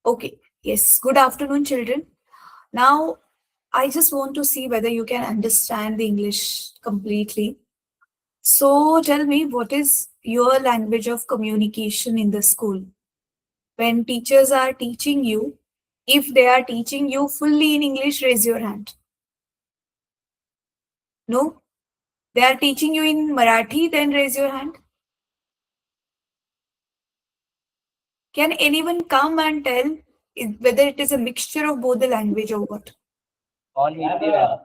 Okay. Yes. Good afternoon, children. Now, I just want to see whether you can understand the English completely. So, tell me, what is your language of communication in the school? When teachers are teaching you, if they are teaching you fully in English, raise your hand. No? They are teaching you in Marathi, then raise your hand. Can anyone come and tell whether it is a mixture of both the language or what? All Hindi, ma'am.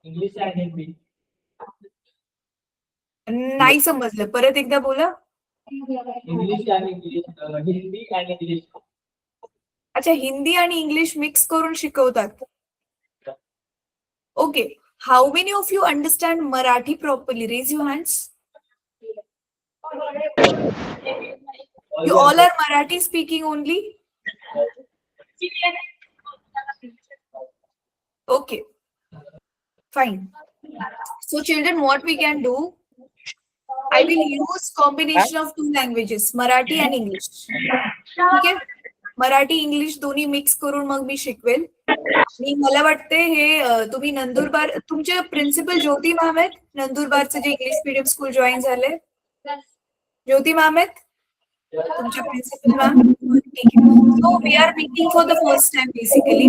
English and Hindi. नाही समजलं. परत एकदा बोला. English and English. Hindi and English. अच्छा, हिंदी आणि English mix करून शिकवतात. Okay. How many of you understand Marathi properly? Raise your hands. You all are Marathi speaking only? Okay. Fine. So children, what we can do, I will use combination of two languages, Marathi and English. ठीक आहे? Marathi English दोन्ही mix करून मग मी शिकवेल. आणि मला वाटते हे तुम्ही नंदुरबार, तुमचे प्रिन्सिपल ज्योती मॅम आहेत, नंदुरबारचे जे इंग्लिश मीडियम स्कूल जॉईन झाले. ज्योती मॅम आहेत तुमच्या प्रिन्सिपल मॅम. ठीक आहे. So we are meeting for the first time basically.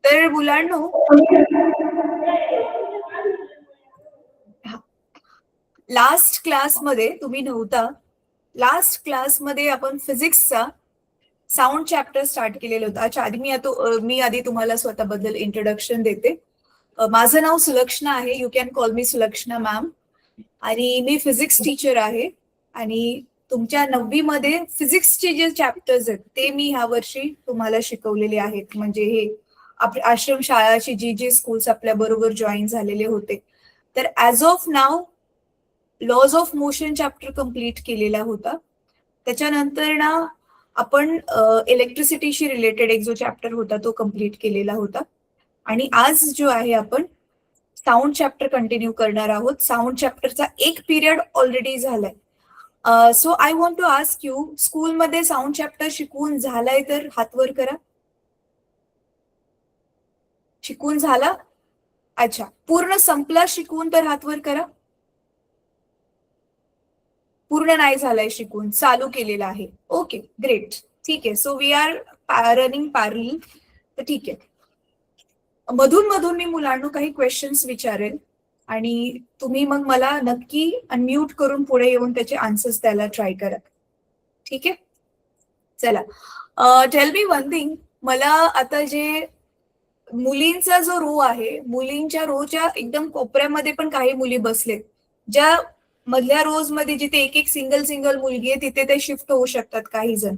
तर मुलांनो, लास्ट क्लासमध्ये तुम्ही नव्हता. लास्ट क्लासमध्ये आपण फिजिक्सचा साऊंड चॅप्टर स्टार्ट केलेलं होतं. अच्छा, आधी मी आधी तुम्हाला स्वतःबद्दल इंट्रोडक्शन देते. माझं नाव सुलक्षणा आहे. You can call me Sulakshana ma'am. आणि मी फिजिक्स टीचर आहे. आणि तुमच्या 9वी मध्ये फिजिक्सचे जे चॅप्टर्स आहेत ते मी ह्या वर्षी तुम्हाला शिकवलेले आहेत. म्हणजे हे आश्रम शाळाची जी स्कूल्स आपल्या बरोबर जॉईन झालेले होते. तर as of now laws of motion chapter complete केलेला होता. त्याच्यानंतर ना आपण इलेक्ट्रिसिटीशी रिलेटेड एक जो चॅप्टर होता तो कम्प्लीट केलेला होता. आणि आज जो आहे आपण साऊंड चॅप्टर कंटिन्यू करणार आहोत. साऊंड चॅप्टरचा एक पिरियड ऑलरेडी झालाय. So I want to ask you, स्कूलमध्ये साऊंड चॅप्टर शिकवून झालाय तर हात वर करा. शिकवून झाला? अच्छा. पूर्ण संपला शिकवून तर हात वर करा. पूर्ण नाही झालाय शिकून, चालू केलेला आहे. Okay, great. ठीक आहे. So we are running parallel. तर ठीक आहे. मधून मधून मी मुलांना काही क्वेश्चन्स विचारेल आणि तुम्ही मग मला नक्की अनम्यूट करून पुढे येऊन त्याचे आन्सर्स द्यायला ट्राय करा. ठीक आहे? चला, टेल मी वन थिंग. मला आता जे मुलींचा जो रो आहे, मुलींच्या रोच्या एकदम कोपऱ्यामध्ये पण काही मुली बसलेत. ज्या मधल्या रोज मध्ये जिथे एक एक सिंगल मुलगी आहे तिथे ते शिफ्ट होऊ शकतात काही जण.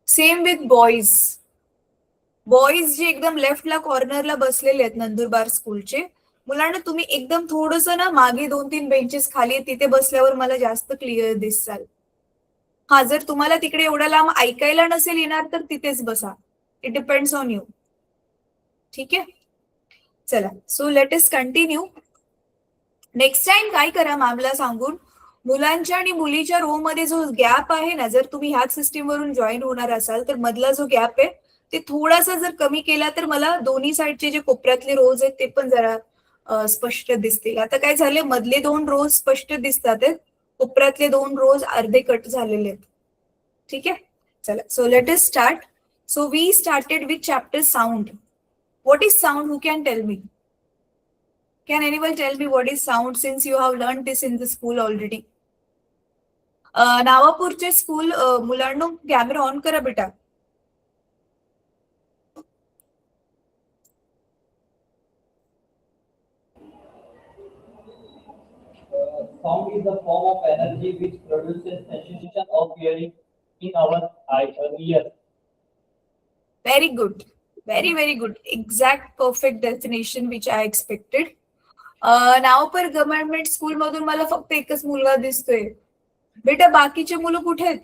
Same with boys. बॉईज जे एकदम लेफ्टला कॉर्नरला बसलेले आहेत नंदुरबार स्कूलचे, मुलांना तुम्ही एकदम थोडस ना मागे 2-3 बेंचेस खाली तिथे बसल्यावर मला जास्त क्लिअर दिसाल. हा, जर तुम्हाला तिकडे एवढा लांब ऐकायला नसेल येणार तर तिथेच बसा. It depends on you. ठीक आहे? चला, सो लेट अस कंटिन्यू. नेक्स्ट टाइम काय करा मॅमला सांगून, मुलांच्या आणि मुलीच्या रो मध्ये जो गॅप आहे ना, जर तुम्ही ह्याच सिस्टीम वरून जॉईन होणार असाल तर मधला जो गॅप आहे ते थोडासा जर कमी केला तर मला दोन्ही साईडचे जे कोपऱ्यातले रोज आहेत ते पण जरा स्पष्ट दिसतील. आता काय झाले, मधले 2 रोज स्पष्ट दिसतात आहेत, कोपऱ्यातले 2 रोज अर्धे कट झालेले आहेत. ठीक आहे? चला, so let us start. So we started with chapter sound. What is sound? Who can tell me? Can anyone tell me what is sound, since you have learned this in the school already? नावापूरचे school मुलांनो, camera on करा बेटा. Sound is the form of energy which produces sensation of hearing in our ears. Very good. Very good. Exact perfect definition which I expected. Navapur government school मधून मला फक्त एकच मुलगा दिसतोय. बेटा, बाकीचे मुलं कुठे आहेत?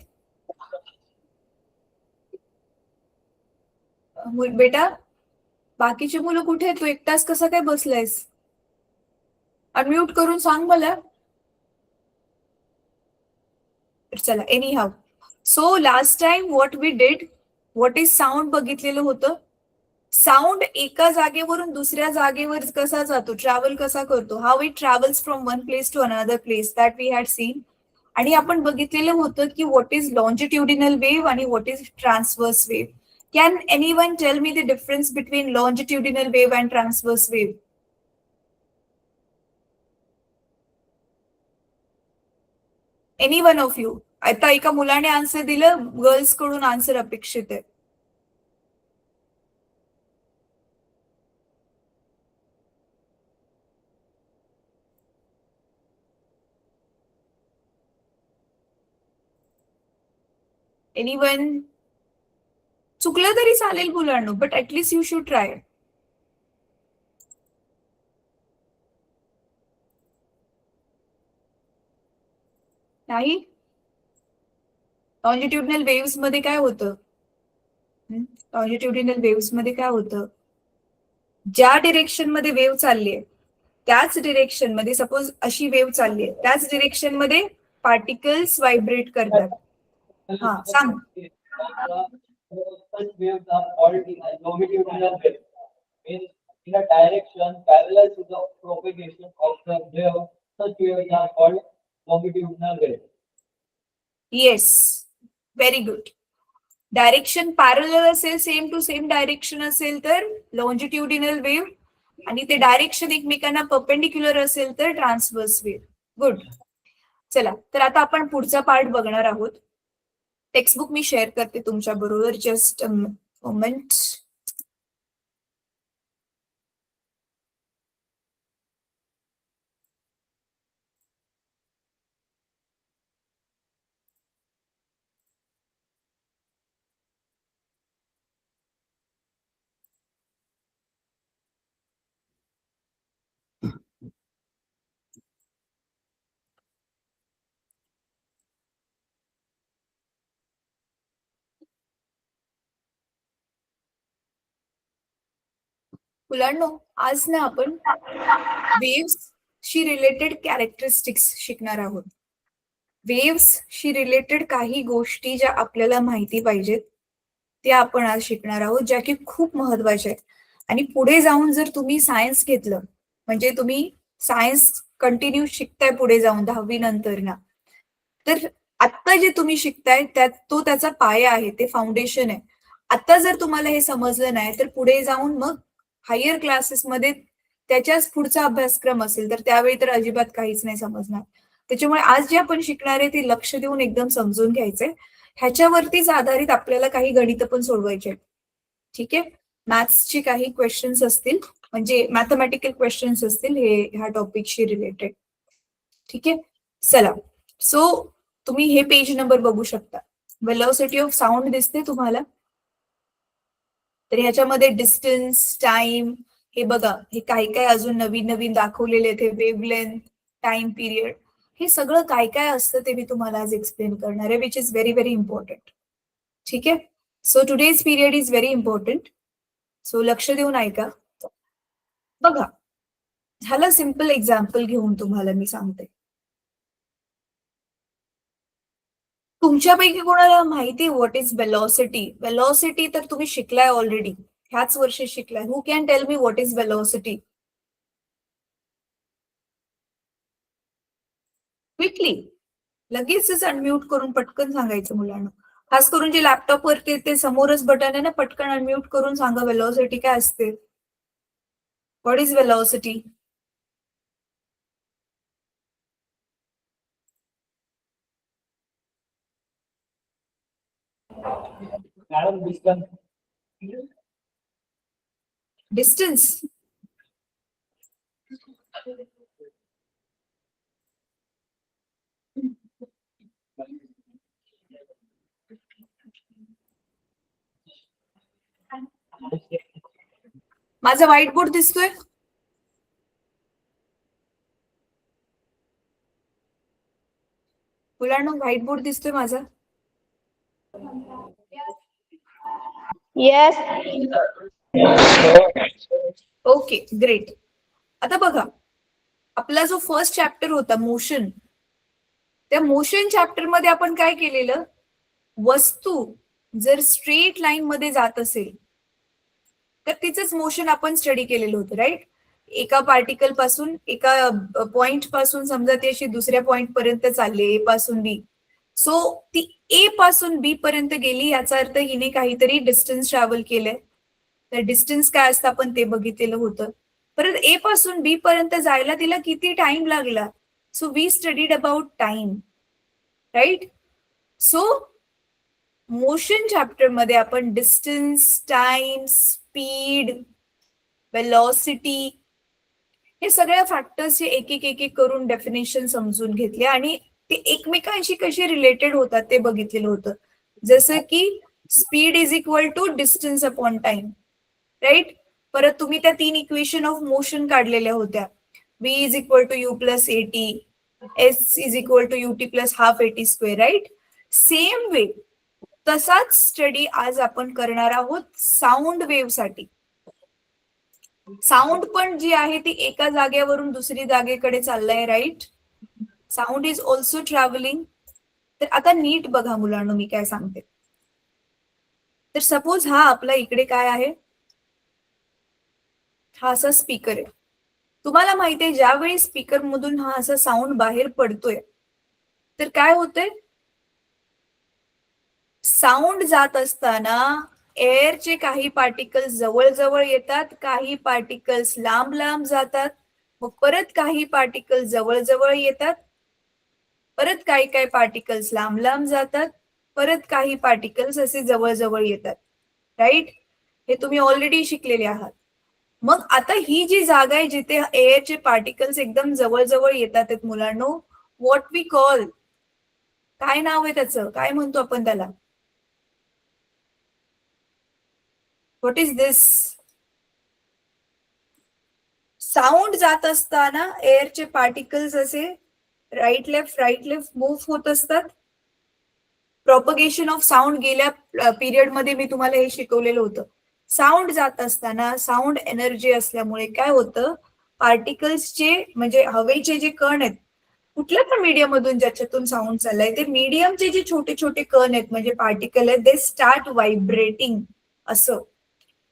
बेटा, बाकीचे मुलं कुठे आहेत? तू एकटाच कसा काय बसलायस? अनम्यूट करून सांग मला. चला, anyhow. So last time what we did, what is sound बघितलेलं होतं. साऊंड एका जागेवरून दुसऱ्या जागेवर कसा जातो, ट्रॅव्हल कसा करतो, how it travels from one place to another place, that we had seen. आणि आपण बघितलेलं होतं की व्हॉट इज लॉन्जिट्युडिनल वेव्ह आणि what is transverse wave. Can anyone tell me the difference between longitudinal wave and transverse wave? Any one of you? आता एका मुलाने answer दिलं, गर्ल्स कडून आन्सर अपेक्षित आहे. एनीवन? चुकलं तरी चालेल मुलांनो, but at least you should try. नाही? लॉन्जिट्युडिनल वेव्स मध्ये काय होतं? लॉन्जिट्युडिनल वेव्स मध्ये काय होतं? ज्या डिरेक्शन मध्ये वेव्ह चालली आहे त्याच डिरेक्शन मध्ये, सपोज अशी वेव्ह चालली आहे, त्याच डिरेक्शन मध्ये पार्टिकल्स व्हायब्रेट करतात. हा, सांग. Such waves are called longitudinal waves. Means in a direction parallel to the propagation of the wave, such waves are called longitudinal waves. Yes, very good. Direction parallel असेल, same to same direction असेल तर longitudinal wave, आणि ते direction एकमेकांना perpendicular असेल तर transverse wave. Good. चला, तर आता आपण पुढचा पार्ट बघणार आहोत. टेक्स्टबुक मी शेअर करते तुमच्या बरोबर, जस्ट अ मोमेंट. मुलांनो, आज ना आपण वेव्हशी रिलेटेड कॅरेक्टरिस्टिक्स शिकणार आहोत. वेव्हशी रिलेटेड काही गोष्टी ज्या आपल्याला माहिती पाहिजेत त्या आपण आज शिकणार आहोत, ज्या की खूप महत्वाच्या आहेत. आणि पुढे जाऊन जर तुम्ही सायन्स घेतलं, म्हणजे तुम्ही सायन्स कंटिन्यू शिकताय पुढे जाऊन 10वी नंतर ना, तर आत्ता जे तुम्ही शिकताय त्यात तो त्याचा पाया आहे, ते फाउंडेशन आहे. आता जर तुम्हाला हे समजलं नाही तर पुढे जाऊन मग हायर क्लासेसमध्ये त्याच्याच पुढचा अभ्यासक्रम असेल तर त्यावेळी तर अजिबात काहीच नाही समजणार. त्याच्यामुळे आज जे आपण शिकणार आहे ते लक्ष देऊन एकदम समजून घ्यायचंय. ह्याच्यावरतीच आधारित आपल्याला काही गणित पण सोडवायचे. ठीक आहे? मॅथ्सची काही क्वेश्चन्स असतील, म्हणजे मॅथमॅटिकल क्वेश्चन्स असतील हे ह्या टॉपिकशी रिलेटेड. ठीक आहे, चला. सो तुम्ही हे पेज नंबर बघू शकता. वेलोसिटी ऑफ साऊंड दिसते तुम्हाला? तर ह्याच्यामध्ये डिस्टन्स, टाइम, हे बघा, हे काही काय अजून नवीन नवीन दाखवलेले आहेत. वेवलेंथ, टाइम पिरियड, हे सगळं काय काय असतं ते मी तुम्हाला आज एक्सप्लेन करणार आहे, which is very very important. ठीक आहे? So today's period is very important. So लक्ष देऊन ऐका. बघा, ह्याला सिम्पल एक्झाम्पल घेऊन तुम्हाला मी सांगते. तुमच्यापैकी कोणाला माहिती व्हॉट इज वेलॉसिटी? वेलॉसिटी तर तुम्ही शिकलाय ऑलरेडी, ह्याच वर्षी शिकलाय. Who can tell me what is velocity? Quickly, लगेचच अनम्यूट करून पटकन सांगायचं मुलांना. खास करून जे लॅपटॉप वरती ते समोरच बटन आहे ना, पटकन अनम्यूट करून सांगा वेलॉसिटी काय असते. What is velocity? Madam, distance. Distance. माझा व्हाईट बोर्ड दिसतोय? मुलांना व्हाईट बोर्ड दिसतोय माझा? Yes. Okay, great. आता बघा, आपला जो फर्स्ट चॅप्टर होता मोशन, त्या मोशन चॅप्टर मध्ये आपण काय केलेलं? वस्तू जर स्ट्रेट लाईन मध्ये जात असेल तर तिचंच मोशन आपण स्टडी केलेलं होतं, राईट? एका पार्टिकल पासून, एका पॉइंट पासून समजा ती अशी दुसऱ्या पॉइंट पर्यंत चालली, ए पासून बी. सो ती ए पासून बी पर्यंत गेली, याचा अर्थ हिने काहीतरी डिस्टन्स ट्रॅव्हल केलंय. तर डिस्टन्स काय असतं आपण ते बघितलेलं होतं. परत ए पासून बी पर्यंत जायला तिला किती टाइम लागला? So we studied about time, right? So motion chapter मध्ये आपण डिस्टन्स, टाइम, स्पीड, वेलॉसिटी हे सगळ्या फॅक्टर्सचे एक एक एक एक करून डेफिनेशन समजून घेतले आणि ते एकमेकांशी कसे रिलेटेड होतात ते बघितलेलं होतं. जसं की speed is equal to distance upon time, right? परत तुम्ही त्या 3 इक्वेशन ऑफ मोशन काढलेल्या होत्या. v is equal to u plus at, s is equal to ut plus half at square, right? Same way तसाच स्टडी आज आपण करणार आहोत साऊंड वेव्ह साठी. साऊंड पण जी आहे ती एका जागेवरून दुसरी जागेकडे चाललंय, right? Sound is also travelling. तर आता नीट बघा मुलांनो मी काय सांगते. तर सपोज हा आपला इकडे काय आहे, हा असा स्पीकर आहे. तुम्हाला माहितीये ज्यावेळी स्पीकर मधून हा असा साऊंड बाहेर पडतोय तर काय होतंय, साऊंड जात असताना एअरचे काही पार्टिकल्स जवळ जवळ येतात, काही पार्टिकल्स लांब लांब जातात, मग परत काही पार्टिकल्स जवळ जवळ येतात, परत काही काही पार्टिकल्स लांब लांब जातात, परत काही पार्टिकल्स असे जवळ जवळ येतात, राईट? हे तुम्ही ऑलरेडी शिकलेले आहात. मग आता ही जी जागा आहे जिथे एअरचे पार्टिकल्स एकदम जवळ जवळ येतात मुलांनो, व्हॉट वी कॉल, काय नाव आहे त्याचं, काय म्हणतो आपण त्याला? What is this? साऊंड जात असताना एअरचे पार्टिकल्स असे राईट लेफ्ट मूव्ह होत असतात. प्रोपगेशन ऑफ साऊंड गेल्या पिरियड मध्ये मी तुम्हाला हे शिकवलेलं होतं. साऊंड जात असताना साऊंड एनर्जी असल्यामुळे काय होतं, पार्टिकल्सचे म्हणजे हवेचे जे कण आहेत कुठल्या पण मीडियम मधून ज्याच्यातून साऊंड चाललाय, ते मीडियमचे जे छोटे छोटे कण आहेत म्हणजे पार्टिकल आहेत, दे स्टार्ट व्हायब्रेटिंग. असं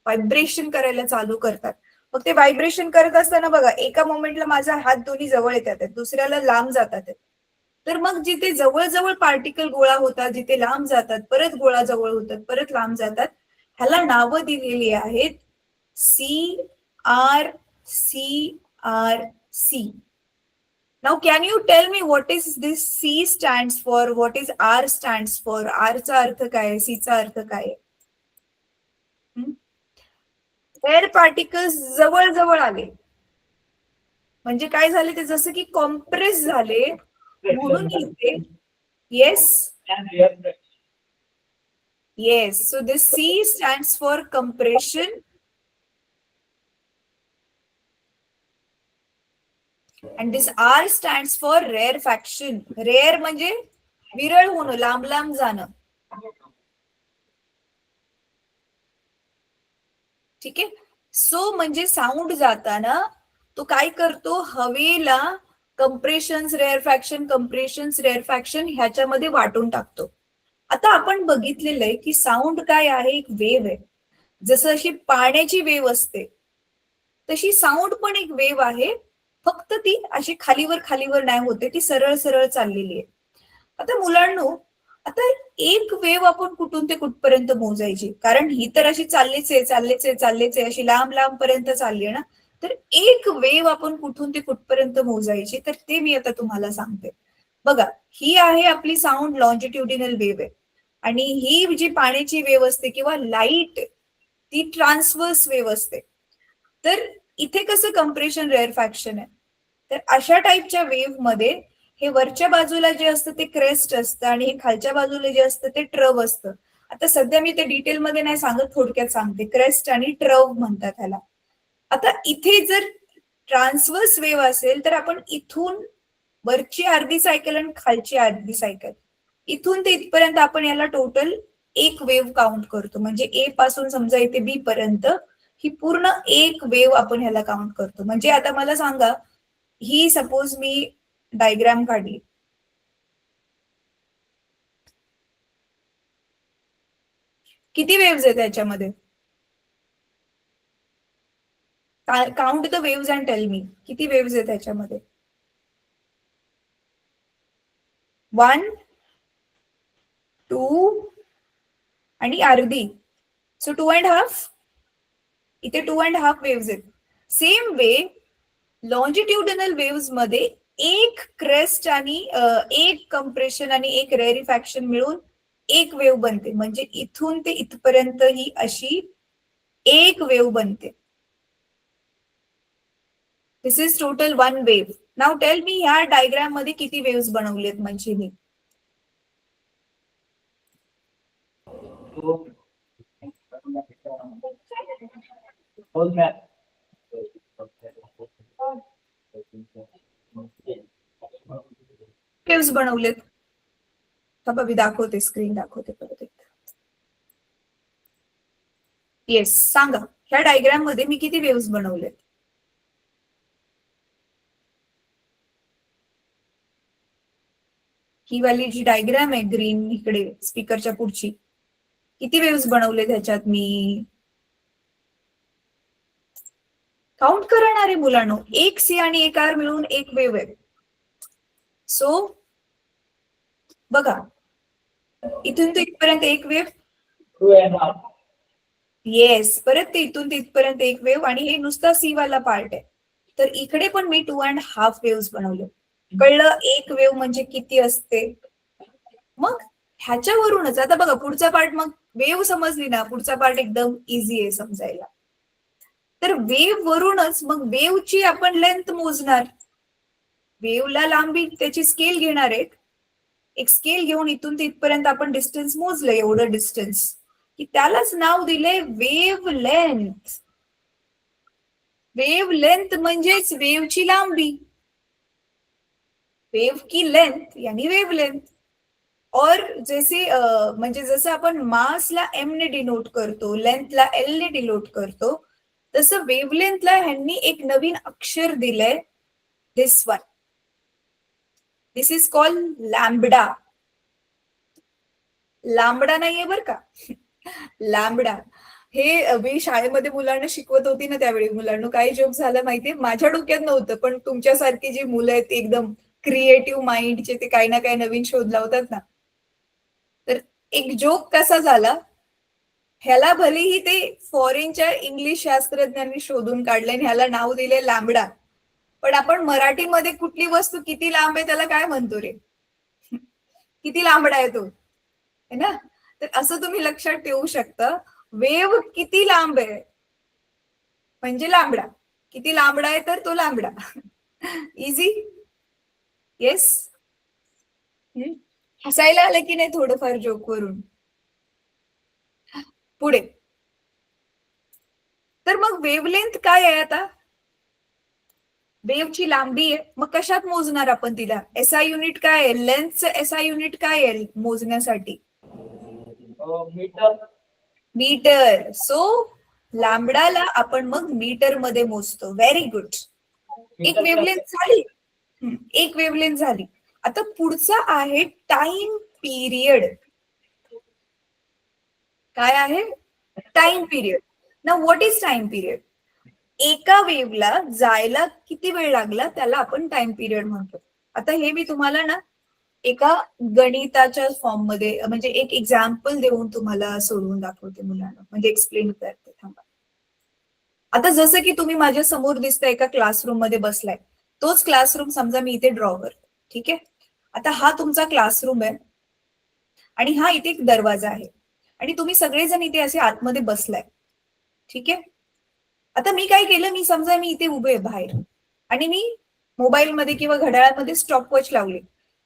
व्हायब्रेशन करायला चालू करतात. मग ते व्हायब्रेशन करत असताना बघा, एका मोमेंटला माझा हात दोन्ही जवळ येतात, दुसऱ्याला लांब जातात. तर मग जिथे जवळ जवळ पार्टिकल गोळा होतात, जिथे लांब जातात, परत गोळा जवळ होतात, परत लांब जातात, ह्याला नावं दिलेली आहेत CRC. Now can you tell me what is this C stands for, what is R stands for? R चा अर्थ काय आहे, C चा अर्थ काय आहे? एअर पार्टिकल्स जवळ जवळ आले म्हणजे काय झाले, ते जसं की कॉम्प्रेस झाले म्हणून इथे yes yes. So this C stands for compression and this R stands for rarefaction. Rare म्हणजे विरळ होणं, लांब लांब जाणं. ठीक आहे. सो म्हणजे साऊंड जाताना तो काय करतो, हवेला कंप्रेशन्स रेअरफॅक्शन ह्याच्यामध्ये वाटून टाकतो. आता आपण बघितलेलं आहे की साऊंड काय आहे, एक वेव्ह आहे. जसं अशी पाण्याची वेव्ह असते तशी साऊंड पण एक वेव्ह आहे, फक्त ती अशी खालीवर नाही होते, ती सरळ सरळ चाललेली आहे. आता मुलांनो, आता एक वेव्ह आपण कुठून ते कुठपर्यंत मोजायची, कारण ही तर अशी चाललीच आहे अशी लांब लांब पर्यंत चालली आहे ना. तर एक वेव्ह आपण कुठून ते कुठपर्यंत मोजायची, तर ते मी आता तुम्हाला सांगते. बघा, ही आहे आपली साऊंड लॉन्जिट्युडिनल वेव्ह आहे आणि ही जी पाण्याची वेव्ह असते किंवा लाईट ती ट्रान्सवर्स वेव्ह असते. तर इथे कसं कंप्रेशन रेअरफॅक्शन आहे, तर अशा टाईपच्या वेव्ह मध्ये हे वरच्या बाजूला जे असतं ते क्रेस्ट असतं आणि हे खालच्या बाजूला जे असतं ते ट्रव असतं. आता सध्या मी ते डिटेलमध्ये नाही सांगत, थोडक्यात सांगते. क्रेस्ट आणि ट्रव म्हणतात ह्याला. आता इथे जर ट्रान्सवर्स वेव्ह असेल तर आपण इथून वरची अर्धी सायकल आणि खालची अर्धी सायकल, इथून ते इथपर्यंत आपण याला टोटल एक वेव्ह काउंट करतो. म्हणजे ए पासून समजा इथे बी पर्यंत ही पूर्ण एक वेव्ह आपण ह्याला काउंट करतो. म्हणजे आता मला सांगा, ही सपोज मी डायग्राम काढली, किती वेव्स आहेत त्याच्यामध्ये? Count the waves and tell me, किती वेव्स आहेत त्याच्यामध्ये? 1 2 आणि अर्धी, सो 2.5. इथे 2.5 वेव्स आहेत. सेम वे लॉन्जिट्युडिनल वेव्स मध्ये एक क्रेस्ट आणि एक कंप्रेशन आणि एक रेरिफॅक्शन मिळून एक वेव बनते, म्हणजे इथून ते इथपर्यंत ही अशी एक वेव बनते. This is total 1 wave. Now tell me ह्या डायग्राम मध्ये किती वेव्स बनवलेत म्हणजे मी? वेव्स बनवलेत. थांबा मी दाखवते, स्क्रीन दाखवते परत एकदा. येस, सांगा ह्या डायग्राम मध्ये मी किती वेव्स बनवलेत? ही वाली जी डायग्राम आहे ग्रीन इकडे स्पीकरच्या पुढची, किती वेव्स बनवले त्याच्यात मी? काउंट करणारे मुलांनो, एक सी आणि एक आर मिळून एक वेव आहे. सो बघा, इथून ते इथपर्यंत एक वेव. 2.5. येस, परत ते इथून ते इथपर्यंत एक वेव, आणि हे नुसता सी वाला पार्ट आहे. तर इकडे पण मी 2.5 वेव्स बनवले. कळलं एक वेव म्हणजे किती असते? मग ह्याच्यावरूनच आता बघा पुढचा पार्ट, मग वेव समजली ना, पुढचा पार्ट एकदम इझी आहे समजायला. तर वेव वरूनच मग वेवची आपण लेंथ मोजणार. वेवला लांबी त्याची स्केल घेणार आहे. एक स्केल घेऊन इथून ते इथपर्यंत आपण डिस्टन्स मोजलं, एवढं डिस्टन्स, की त्यालाच नाव दिले वेव लेंथ. वेव लेंथ म्हणजेच वेवची लांबी. वेव की लेंथ यानी वेव लेंथ. और जैसे म्हणजे जसं आपण मासला एम ने डिनोट करतो, लेंथला एल ने डिनोट करतो, तसं वेवलेंथला ह्यांनी एक नवीन अक्षर दिलंय, this one. This is called lambda. लांबडा नाहीये बर का, लॅम्बडा. हे मी शाळेमध्ये मुलांना शिकवत होती ना, त्यावेळी मुलांना काय जोक झाला माहितीये, माझ्या डोक्यात नव्हतं, पण तुमच्यासारखी जी मुलं आहेत एकदम क्रिएटिव्ह माइंडचे, ते काही ना काही नवीन शोध लावतात ना. तर एक जोक कसा झाला, ह्याला भलेही ते फॉरेनच्या इंग्लिश शास्त्रज्ञांनी शोधून काढले आणि ह्याला नाव दिले लॅम्बडा, पण आपण मराठीमध्ये कुठली वस्तू किती लांब आहे त्याला काय म्हणतो रे? किती लांबडा आहे तो, है ना? तर असं तुम्ही लक्षात ठेवू शकता, वेव किती लांब आहे म्हणजे लांबडा. किती लांबडा आहे तर तो लांबडा. इझी. येस. हसायला आलं की नाही थोडंफार जोक वरून? पुढे तर मग वेवलेंथ काय आहे आता? वेवची लांबी आहे, मग कशात मोजणार आपण तिला? एसआय युनिट काय आहे? लेंथचं एसआय युनिट काय आहे मोजण्यासाठी? मीटर. मीटर. सो लांबडाला आपण मग मीटर मध्ये मोजतो. Very good. एक वेवलेंथ झाली. एक वेवलेंथ झाली. आता पुढचा आहे टाइम पिरियड. काय आहे? Time period. ना व्हॉट इज टाइम पिरियड? एका वेव्हला जायला किती वेळ लागला त्याला आपण टाइम पिरियड म्हणतो. आता हे मी तुम्हाला ना एका गणिताच्या फॉर्म मध्ये, म्हणजे एक एक्झाम्पल देऊन तुम्हाला सोडवून दाखवते मुलांना, म्हणजे एक्सप्लेन करते. थांबा. आता जसं की तुम्ही माझ्या समोर दिसता एका क्लासरूम मध्ये बसलाय, तोच क्लासरूम समजा मी इथे ड्रॉ करते. ठीक आहे. आता हा तुमचा क्लासरूम आहे आणि हा इथे एक दरवाजा आहे आणि तुम्ही सगळेजण इथे असे आतमध्ये बसलाय. ठीक आहे. आता मी काय केलं, मी समजा मी इथे उभे आहे बाहेर आणि मी मोबाईलमध्ये किंवा घड्याळामध्ये स्टॉपवॉच लावली.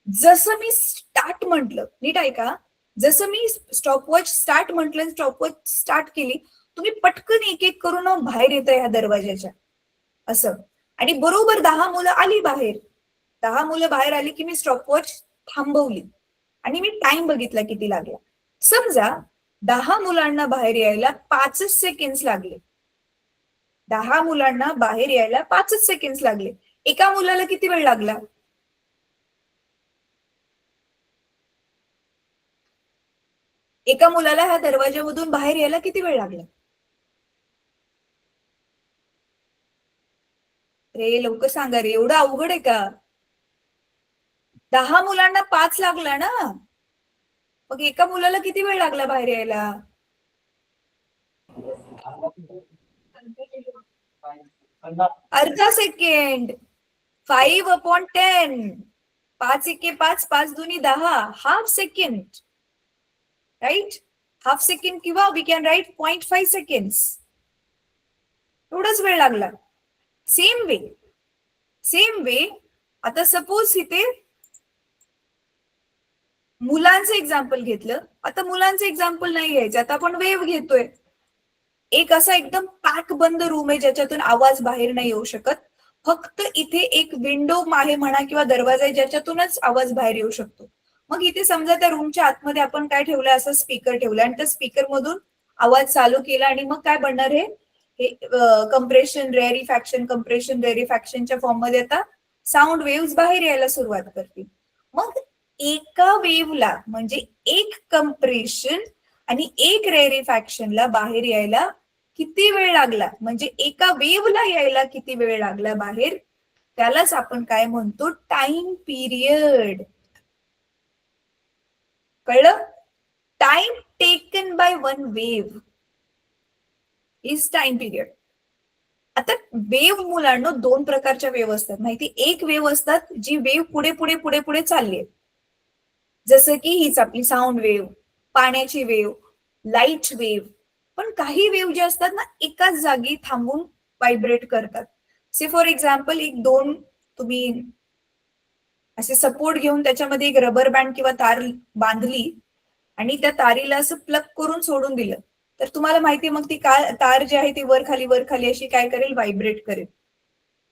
जसं मी स्टार्ट म्हटलं, नीट ऐका, जसं मी स्टॉपवॉच स्टार्ट म्हटलं, स्टॉपवॉच स्टार्ट केली, तुम्ही पटकन एक एक करून बाहेर येता ह्या दरवाजाच्या असं. आणि बरोबर 10 मुलं आली बाहेर. 10 मुलं बाहेर आली की मी स्टॉपवॉच थांबवली आणि मी टाइम बघितला किती लागला. समजा 10 मुलांना बाहेर यायला 5 सेकंड लागले. 10 मुलांना बाहेर यायला 5 सेकंड लागले. एका मुलाला किती वेळ लागला? एका मुलाला ह्या दरवाज्यामधून बाहेर यायला किती वेळ लागला? रे लवकर सांगा रे, एवढं अवघड आहे का? 10 मुलांना 5 लागला ना, मग एका मुलाला किती वेळ लागला बाहेर यायला? अर्धा सेकंड. 5/10. 5 × 5 5 दुनी 10. Half second, right? Half second किंवा वी कॅन राईट 0.5 सेकंड्स. एवढाच वेळ लागला. सेम वे आता सपोज इथे मुलांचं एक्झाम्पल घेतलं. आता मुलांचं एक्झाम्पल नाही घ्यायचं, आता आपण वेव्ह घेतोय. एक असा एकदम पॅक बंद रूम आहे ज्याच्यातून आवाज बाहेर नाही येऊ शकत. फक्त इथे एक विंडो आहे म्हणा किंवा दरवाजा आहे ज्याच्यातूनच आवाज बाहेर येऊ शकतो. मग इथे समजा त्या रूमच्या आतमध्ये आपण काय ठेवलं, असं स्पीकर ठेवला आणि त्या स्पीकर मधून आवाज चालू केला आणि मग काय बनणार हे कंप्रेशन रेरिफॅक्शनच्या फॉर्म मध्ये आता साऊंड वेव्स बाहेर यायला सुरुवात करतील. मग एका वेव्हला म्हणजे एक कंप्रेशन आणि एक रेरिफॅक्शनला बाहेर यायला किती वेळ लागला, म्हणजे एका वेव्हला यायला किती वेळ लागला बाहेर, त्यालाच आपण काय म्हणतो, टाइम पिरियड. कळलं? Time taken by one wave is time period. आता वेव्ह मुलांना दोन प्रकारच्या वेव्ह असतात माहिती. एक वेव्ह असतात जी वेव्ह पुढे पुढे पुढे पुढे चालली आहे, जसं की हीच आपली साऊंड वेव्ह, पाण्याची वेव्ह, लाईट वेव्ह. पण काही वेव्ह जे असतात ना, एकाच जागी थांबून व्हायब्रेट करतात. से फॉर एक्झाम्पल, एक दोन तुम्ही असे सपोर्ट घेऊन त्याच्यामध्ये एक रबर बँड किंवा तार बांधली आणि त्या तारीला असं प्लग करून सोडून दिलं, तर तुम्हाला माहितीये मग ती तार जी आहे ती वर खाली अशी काय करेल, व्हायब्रेट करेल.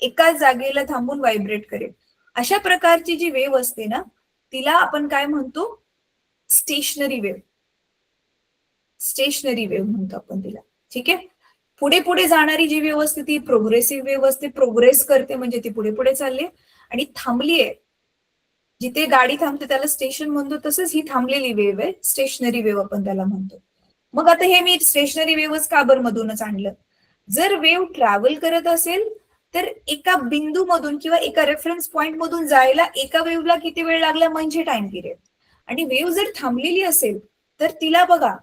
एकाच जागेला थांबून व्हायब्रेट करेल. अशा प्रकारची जी वेव्ह असते ना, तिला आपण काय म्हणतो, स्टेशनरी वेव्ह. स्टेशनरी वेव्ह म्हणतो आपण तिला. ठीक आहे. पुढे पुढे जाणारी जी वेव्ह असते ती प्रोग्रेसिव्ह वेव्ह असते. प्रोग्रेस करते म्हणजे ती पुढे पुढे चालली. आणि थांबलीये, जिथे गाडी थांबते त्याला स्टेशन म्हणतो, तसंच ही थांबलेली वेव्ह आहे, स्टेशनरी वेव्ह आपण त्याला म्हणतो. मग आता हे मी स्टेशनरी वेव्हच का बरं मधूनच आणलं? जर वेव्ह ट्रॅव्हल करत असेल तर एका बिंदूमधून किंवा एका रेफरन्स पॉइंट मधून जायला एका वेव्हला किती वेळ लागला म्हणजे टाइम पिरियड. आणि वेव्ह जर थांबलेली असेल तर तिला बघा,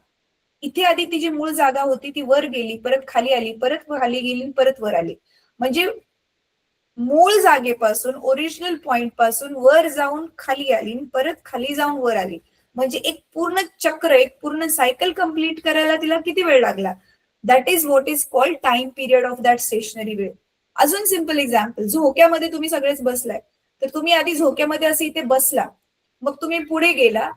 इथे आधी तिची मूळ जागा होती, ती वर गेली, परत खाली आली, परत खाली गेली, परत वर आली. म्हणजे मूळ जागेपासून, ओरिजिनल पॉइंट पासून वर जाऊन खाली आली, परत खाली जाऊन वर आली. म्हणजे एक पूर्ण चक्र, एक पूर्ण सायकल कंप्लीट करायला तिला किती वेळ लागला. That is what is called time period of that stationery wave. अजून सिंपल एक्झाम्पल, झोक्यामध्ये तुम्ही सगळेच बसलाय, तर तुम्ही आधी झोक्यामध्ये असं इथे बसला, मग तुम्ही पुढे गेला,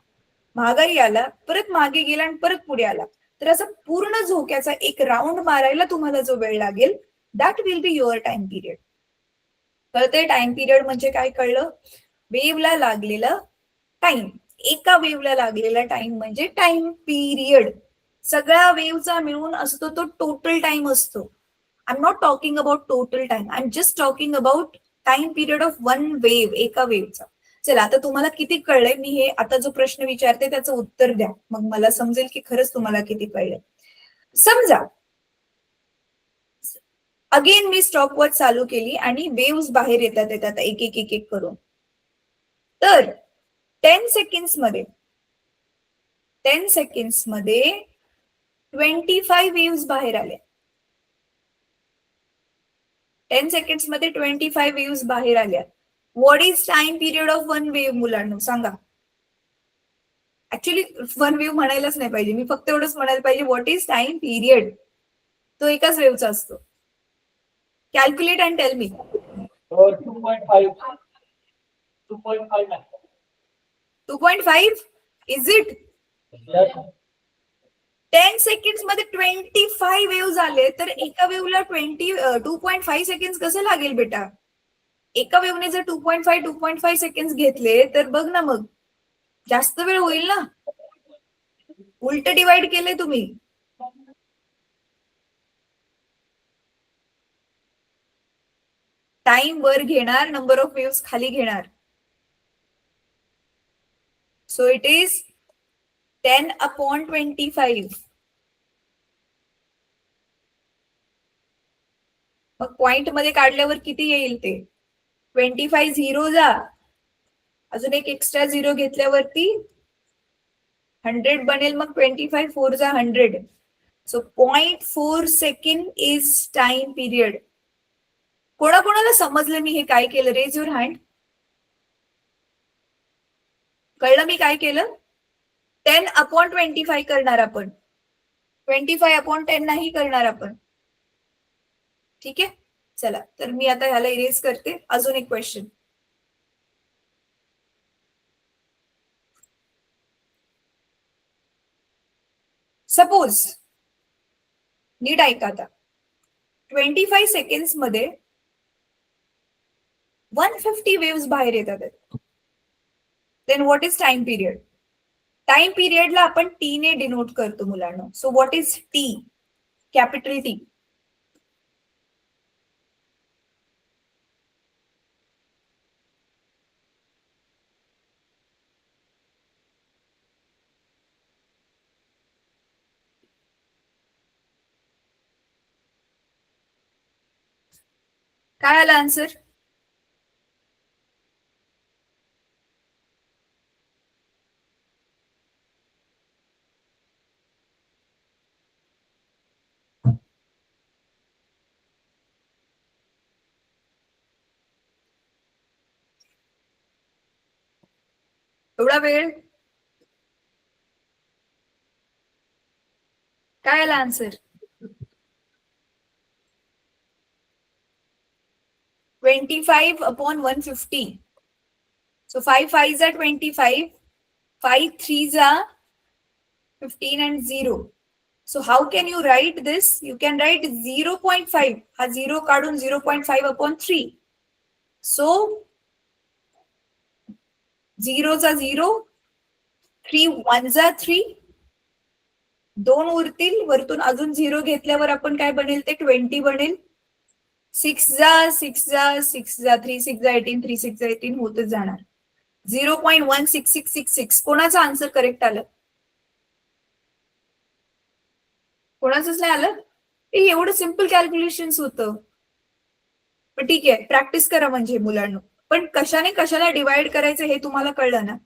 माघारी आला, परत मागे गेला आणि परत पुढे आला, तर असं पूर्ण झोक्याचा एक राऊंड मारायला तुम्हाला जो वेळ लागेल, that will be your time period. कळतंय टाइम पिरियड म्हणजे काय? कळलं? वेव्हला लागलेला टाइम, एका वेव्हला लागलेला टाइम म्हणजे टाइम पिरियड. सगळ्या वेव्हचा मिळून असतो तो टोटल टाइम असतो. I am not talking about total time, I am just talking about time period of one wave, एका वेव्हचा. चला, आता तुम्हाला किती कळलंय? मी हे आता जो प्रश्न विचारते त्याचं उत्तर द्या, मग मला समजेल की खरंच तुम्हाला किती कळलंय. समजा अगेन मी स्टॉपवॉच चालू केली आणि वेव्स बाहेर येतात एक एक एक एक करून. तर 10 सेकंड्स मध्ये 25 वेव्स बाहेर आले. 10 सेकंड्स मध्ये 25 वेव्स बाहेर आल्या. What is time period of one wave मुलांना सांगा. ऍक्च्युली वन वेव्ह म्हणायलाच नाही पाहिजे, मी फक्त एवढंच म्हणायला पाहिजे, व्हॉट इज टाइम पिरियड. तो एकाच वेव्हचा असतो. Calculate and tell me. 2.5. 2.5. 2.5 is it? 10 seconds मध्ये 25 वेव्ह झाले, तर एका वेव्हला 2.5 सेकंड कसं लागेल बेटा? एका वेव्हने जर 2.5 सेकंड घेतले तर बघ ना, मग जास्त वेळ होईल ना. उलट डिवाइड केले तुम्ही. टाइम वर घेणार, नंबर ऑफ वेव्स खाली घेणार. So it is 10/25. मग पॉइंट मध्ये काढल्यावर किती येईल ते? 25 झिरो जा, अजून एक एक्स्ट्रा झिरो घेतल्यावरती 100 बनेल. मग 25 4 जा 100. So 0.4 second is time period. कोणाकोणाला समजलं मी हे काय केलं? Raise your hand. कळलं मी काय केलं? 10/25 करणार आपण, 25/10 नाही करणार आपण. ठीक आहे, चला तर मी आता ह्याला इरेज करते. अजून एक क्वेश्चन. सपोज, नीट ऐका आता, 25 सेकंड्स मध्ये 150 वेव्स बाहेर येतात. Then what is time period? Time पिरियडला आपण टी ने डिनोट करतो मुलांना. So what is T? Capital T. काय आला आन्सर? एवढा वेळ? काय आला answer? 25/150. So 5 5s are 25, 5 3s are 15 and 0. So how can you write this? You can write 0.5. हा 0 काढून 0.5/3. So 0 चा 0, 3 1s are 3, 2 उरतील, वरतून अजून 0 घेतल्यावर आपण काय बनेल? ते 20 बनेल. 6 जा 6 जा 6 जा 3 6 जा 18, 3 6 जा 18 होतच जाणार. 0.16666. कोणाचं आन्सर करेक्ट आलं? कोणाचंच नाही आलं? एवढं सिम्पल कॅल्क्युलेशन होतं. पण ठीक आहे, प्रॅक्टिस करा म्हणजे मुलांना. पण कशाने कशाला डिवाइड करायचं हे तुम्हाला कळलं ना.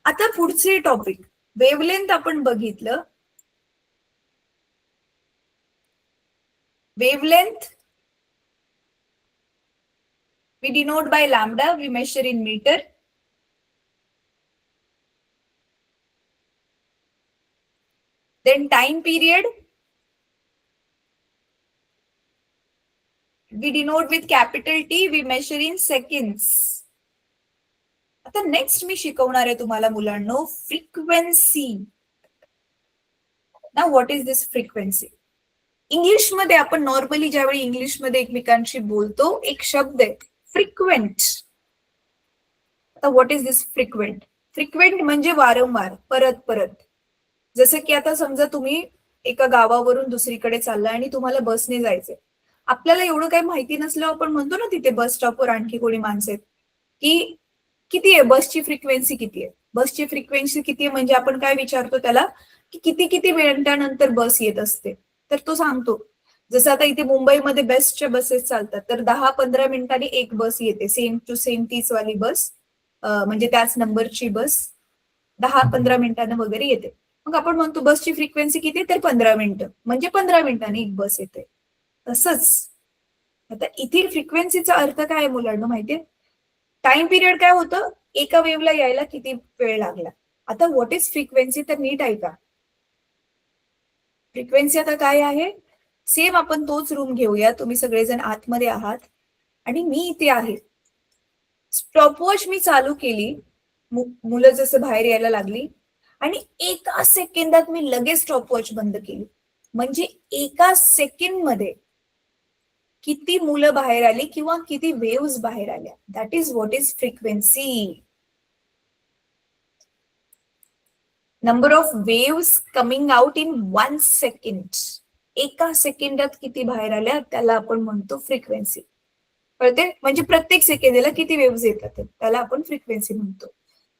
आता पुढचे टॉपिक, वेवलेंथ आपण बघितलं. Wavelength we denote by lambda, we measure in meter. Then time period we denote with capital T, we measure in seconds. आता नेक्स्ट मी शिकवणार आहे तुम्हाला मुलांनो फ्रिक्वेन्सी. ना what is this frequency? English मध्ये आपण नॉर्मली ज्यावेळी इंग्लिश मध्ये एकमेकांशी बोलतो, एक शब्द आहे फ्रिक्वेंट. आता what is this frequent? Frequent म्हणजे वारंवार, परत परत. जसं की आता समजा तुम्ही एका गावावरून दुसरीकडे चाललाय आणि तुम्हाला बसने जायचंय. आपल्याला एवढं काही माहिती नसल्यावर आपण म्हणतो ना तिथे बस स्टॉपवर आणखी कोणी माणसं आहेत की किती आहे बसची फ्रिक्वेन्सी, किती आहे बसची फ्रिक्वेन्सी, किती आहे म्हणजे आपण काय विचारतो त्याला की किती किती मिनिटानंतर बस येत असते. तर तो सांगतो. जसं आता इथे मुंबईमध्ये बेस्टच्या बसेस चालतात, तर 10-15 मिनिटांनी एक बस येते, सेम टू सेम 30 वाली बस, म्हणजे त्याच नंबरची बस 10-15 मिनिटांनी वगैरे येते. मग आपण म्हणतो बसची फ्रिक्वेन्सी किती? तर 15 मिनिटं, म्हणजे 15 मिनिटांनी एक बस येते. तसंच आता इथे फ्रिक्वेन्सीचा अर्थ काय आहे मुलांना माहितीये? टाइम पिरियड काय होतं? एका वेव्हला यायला किती वेळ लागला. आता व्हॉट इज फ्रिक्वेन्सी? तर नीट ऐका. फ्रिक्वेन्सी आता काय आहे? सेम आपण तोच रूम घेऊया. तुम्ही सगळेजण आतमध्ये आहात आणि मी इथे आहे. स्टॉपवॉच मी चालू केली, मुलं जसं बाहेर यायला लागली आणि एका सेकंदात मी लगेच स्टॉपवॉच बंद केली. म्हणजे एका सेकंड मध्ये किती मुलं बाहेर आली किंवा किती वेव्स बाहेर आल्या. That is what is frequency. Number of waves coming out in 1 second. एका सेकंदात किती बाहेर आल्या त्याला आपण म्हणतो फ्रिक्वेन्सी. कळते? म्हणजे प्रत्येक सेकंदाला किती वेव्स येतात त्याला आपण फ्रिक्वेन्सी म्हणतो.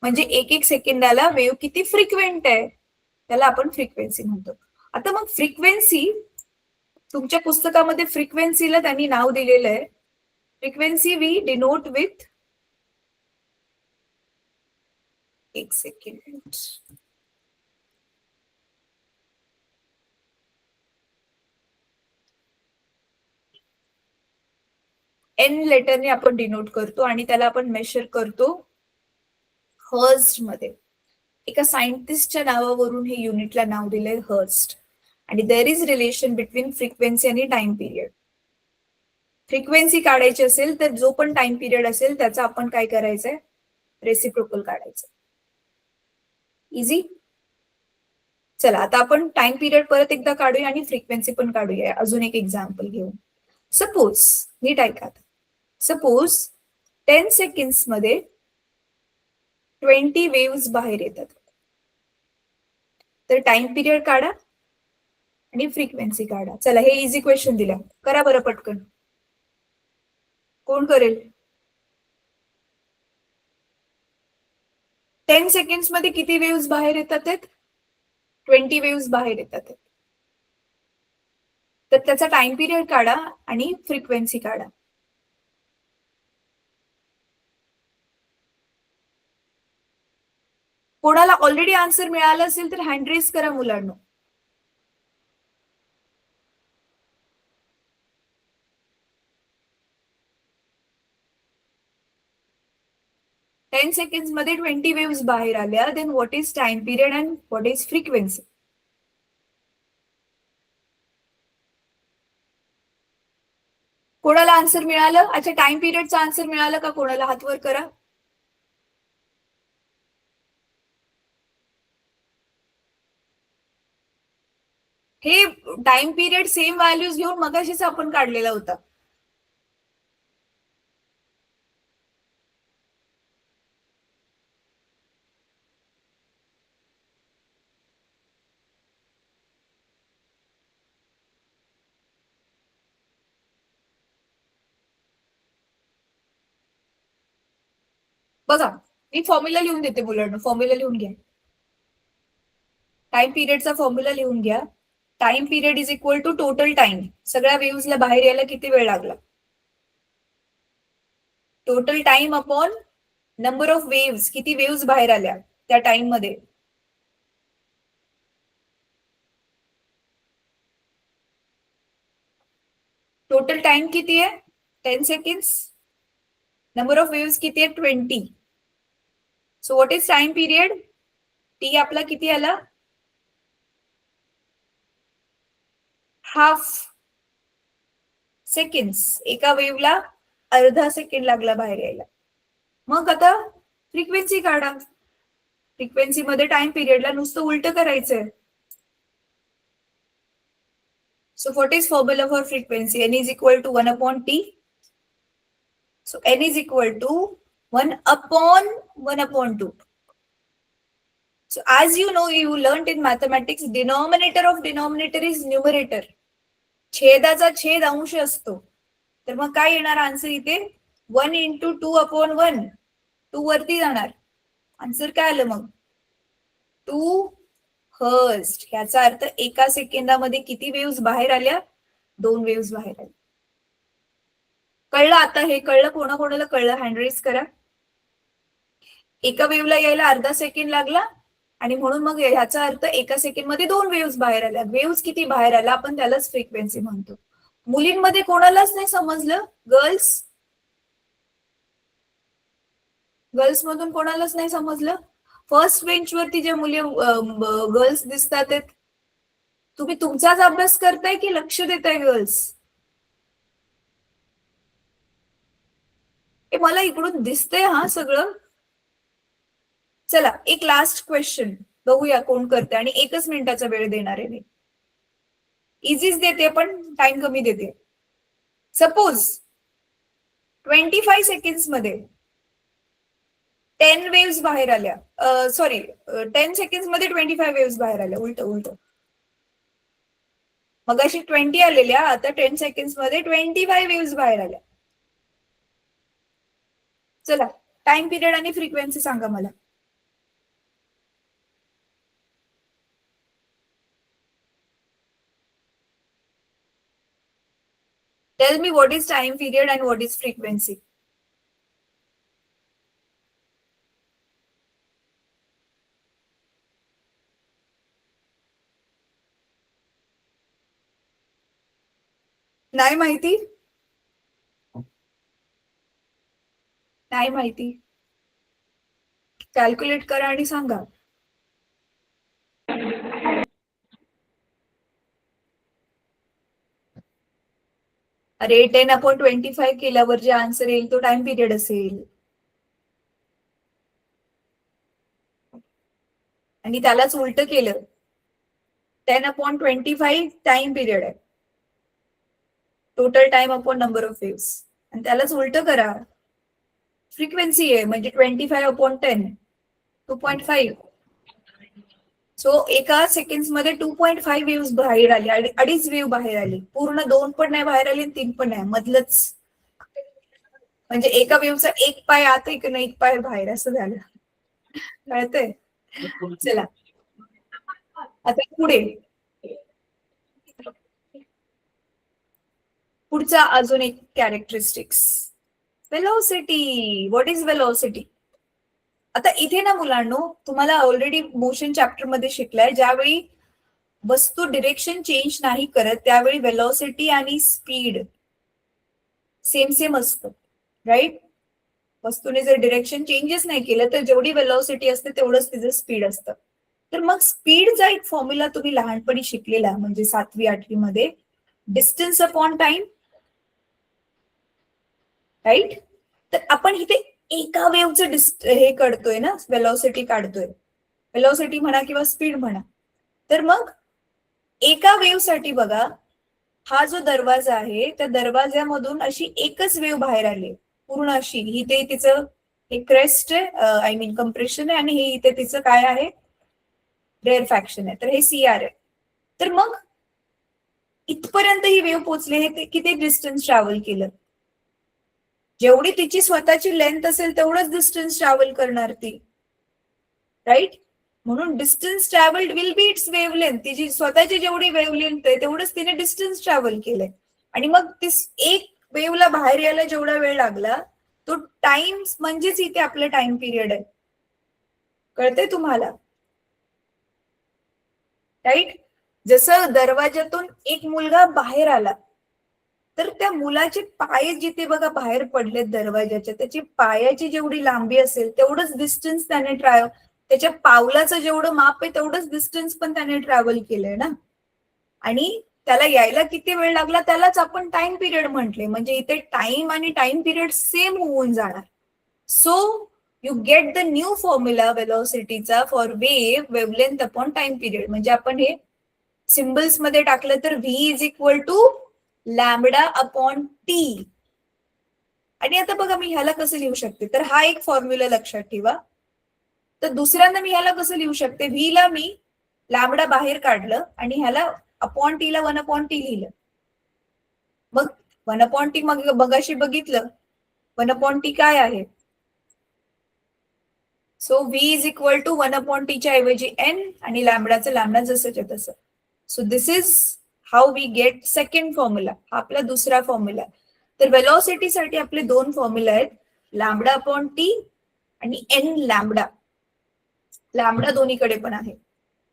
म्हणजे एक एक सेकंदाला वेव्ह किती फ्रिक्वेंट आहे. त्याला आपण फ्रिक्वेन्सी म्हणतो. आता मग फ्रिक्वेन्सी, तुमच्या पुस्तकामध्ये फ्रिक्वेन्सीला त्यांनी नाव दिलेलं आहे. फ्रिक्वेन्सी वी डिनोट विथ, एक सेकंड, एन लेटरने आपण डिनोट करतो आणि त्याला आपण मेजर करतो हर्स्ट मध्ये. एका सायंटिस्टच्या नावावरून हे युनिटला नाव दिलंय हर्स्ट. आणि there is relation between frequency आणि टाइम पिरियड. फ्रिक्वेन्सी काढायची असेल तर जो पण टाइम पिरियड असेल त्याचा आपण काय करायचंय, रेसिप्रोकल काढायचं. इझी. चला आता आपण टाइम पिरियड परत एकदा काढूया आणि फ्रिक्वेन्सी पण काढूया. अजून एक एक्झाम्पल घेऊन. सपोज, नीट ऐका, सपोज 10 सेकंड्स मध्ये 20 वेव्स बाहेर येतात. तर टाइम पिरियड काढा आणि फ्रिक्वेन्सी काढा. चला हे इझी क्वेश्चन दिला, करा बरं पटकन. कोण करेल? 10 सेकंड्स मध्ये किती वेव्स बाहेर येतात आहेत? 20 वेव्स बाहेर येतात आहेत. तर त्याचा टाइम पिरियड काढा आणि फ्रिक्वेन्सी काढा. कोणाला ऑलरेडी आन्सर मिळालं असेल तर हँड रेज करा मुलांना. टेन सेकंड्स मध्ये 20 वेव्स बाहेर आल्या, then what is time period and what is frequency? कोणाला आन्सर मिळालं? अच्छा, टाइम पिरियडचा आन्सर मिळालं का कोणाला? हात वर करा. हे टाइम पिरियड सेम व्हॅल्यूज घेऊन मगाशीच आपण काढलेला होता. बघा, मी फॉर्म्युला लिहून देते मुलांना. फॉर्म्युला लिहून घ्या. टाइम पिरियडचा फॉर्म्युला लिहून घ्या. Time period is equal to total time. सगळ्या वेव्सला बाहेर यायला किती वेळ लागला? Total time upon number of waves. किती वेव्स बाहेर आल्या त्या टाइम मध्ये. टोटल टाइम किती आहे? 10 सेकंड्स. नंबर ऑफ वेव्स किती आहे? 20. So what is time period? T आपला किती आला? Half seconds. एका वेव्हला अर्धा सेकंड लागला बाहेर यायला. मग आता फ्रिक्वेन्सी काढा. फ्रिक्वेन्सी मध्ये टाइम पिरियडला नुसतं उलट करायचंय. So what is formula for frequency? N is equal to 1 upon T. So N is equal to 1 upon 1 upon 2. So as you know, you learned in mathematics, denominator of denominator is numerator. छेदाचा छेद अंश असतो. तर मग काय येणार answer इथे? 1 into 2 upon 1. 2 वरती जाणार. आन्सर काय आलं मग? 2 हर्स्ट. ह्याचा अर्थ एका सेकंदामध्ये किती वेव्स बाहेर आल्या? 2 वेव्स बाहेर आल्या. कळलं आता? हे कळलं? कोणाकोणाला कळलं? हँड रेज करा. एका वेव्हला यायला अर्धा सेकंड लागला आणि म्हणून मग ह्याचा अर्थ एका सेकंड मध्ये 2 वेव्स बाहेर आल्या. वेव्स किती बाहेर आल्या आपण त्यालाच फ्रिक्वेन्सी म्हणतो. मुलींमध्ये कोणालाच नाही समजलं? गर्ल्स, गर्ल्स मधून कोणालाच नाही समजलं? फर्स्ट बेंच वरती जे मुली गर्ल्स दिसतात, तुम्ही तुमचाच अभ्यास करताय की लक्ष देताय गर्ल्स? हे मला इकडून दिसतंय हा सगळं. चला एक लास्ट क्वेश्चन बघूया कोण करते आणि 1च मिनिटाचा वेळ देणार आहे मी. इझीच देते पण टाइम कमी देते. सपोज 25 सेकंड्स मध्ये 10 वेव्स बाहेर आल्या. सॉरी, 10 सेकंड्स मध्ये 25 वेव्स बाहेर आल्या. उलट उलट. मग अशी 20 आलेल्या, आता 10 सेकंड्स मध्ये 25 वेव्स बाहेर आल्या. चला टाइम पिरियड आणि फ्रिक्वेन्सी सांगा मला. Tail me what is time period and what is frequency. नाही माहिती. नाही माहिती. कॅल्क्युलेट करा आणि सांगा. अरे 10/25 केल्यावर जे आन्सर येईल तो टाइम पिरियड असेल. आणि त्यालाच उलट केलं. 10/25 टाइम पिरियड आहे. Total time upon number of waves. आणि त्यालाच उलट करा. फ्रिक्वेन्सी आहे म्हणजे 25/10 2.5. सो एका सेकंड मध्ये 2.5 वेव्स बाहेर आली. अडीच वेव्ह बाहेर आली. पूर्ण 2 पण नाही बाहेर आली आणि 3 पण नाही, मधलंच. म्हणजे एका वेव्हचा एक पाय आत आहे की नाही, एक पाय बाहेर, असं झालं. कळतंय? चला आता पुढे. पुढचा अजून एक characteristics, velocity. What is velocity? आता इथे ना मुलांनो, तुम्हाला ऑलरेडी मोशन चॅप्टर मध्ये शिकलाय, ज्यावेळी वस्तू डिरेक्शन चेंज नाही करत त्यावेळी वेलोसिटी आणि स्पीड सेम सेम असतं, राईट? वस्तूने जर डिरेक्शन चेंजेस नाही केलं तर जेवढी वेलोसिटी असते तेवढंच तिचं स्पीड असतं. तर मग स्पीडचा एक फॉर्म्युला तुम्ही लहानपणी शिकलेला, म्हणजे 7वी-8वी मध्ये, डिस्टन्स अपॉन टाइम, राईट? तर आपण इथे एका वेव्हचं हे काढतोय ना, वेलोसिटी काढतोय. वेलोसिटी म्हणा किंवा स्पीड म्हणा. तर मग एका वेव्ह साठी बघा, हा जो दरवाजा आहे त्या दरवाज्यामधून अशी एकच वेव्ह बाहेर आली, पूर्ण अशी. इथे तिचं हे क्रेस्ट आहे, आय मीन कंप्रेशन आहे, आणि हे इथे तिचं काय आहे, रेअरफॅक्शन आहे. तर हे CR आहे. तर मग इथपर्यंत ही वेव्ह पोहोचली, हे किती डिस्टन्स ट्रॅव्हल केलं? जेवढी तिची स्वतःची लेंथ असेल तेवढंच डिस्टन्स ट्रॅव्हल करणार ती, राईट? म्हणून distance travelled will be it's wavelength. तिची स्वतःची जेवढी वेव्हलेंथ आहे तेवढंच तिने डिस्टन्स ट्रॅव्हल केलंय. आणि मग ती एक वेव्हला बाहेर यायला जेवढा वेळ लागला तो टाइम म्हणजेच इथे आपलं टाइम पिरियड आहे. कळतंय तुम्हाला? राईट? जसं दरवाज्यातून एक मुलगा बाहेर आला तर त्या मुलाचे पाय जिथे बघा बाहेर पडलेत दरवाजाच्या, त्याची पायाची जेवढी लांबी असेल तेवढंच डिस्टन्स त्याने त्याच्या पावलाचं जेवढं माप आहे तेवढंच डिस्टन्स पण त्याने ट्रॅव्हल केलंय ना. आणि त्याला यायला किती वेळ लागला त्यालाच आपण टाइम पिरियड म्हटले. म्हणजे इथे टाइम आणि टाइम पिरियड सेम होऊन जाणार. So you get the new formula वेलोसिटीचा for wavelength upon time period. म्हणजे आपण हे सिम्बल्स मध्ये टाकलं तर V is equal to lambda upon T. आणि आता बघा मी ह्याला कसं लिहू शकते, तर हा एक फॉर्म्युला लक्षात ठेवा. तर दुसऱ्यांदा मी ह्याला कसं लिहू शकते, V ला मी लॅम्बडा बाहेर काढलं आणि ह्याला अपॉन टी ला 1/t लिहिलं. मग 1/t मग बघाशी बघितलं 1/t काय आहे. So V is equal to 1/t च्या ऐवजी n आणि लॅम्बडाचं लॅम्बडा जसंच्या तसं. So this is how we get second formula. हा आपला दुसरा फॉर्म्युला. तर वेलोसिटीसाठी आपले दोन फॉर्म्युला आहेत, लॅम्बडा अपॉन टी आणि n लॅम्बडा. लॅम्बडा दोन्हीकडे पण आहे.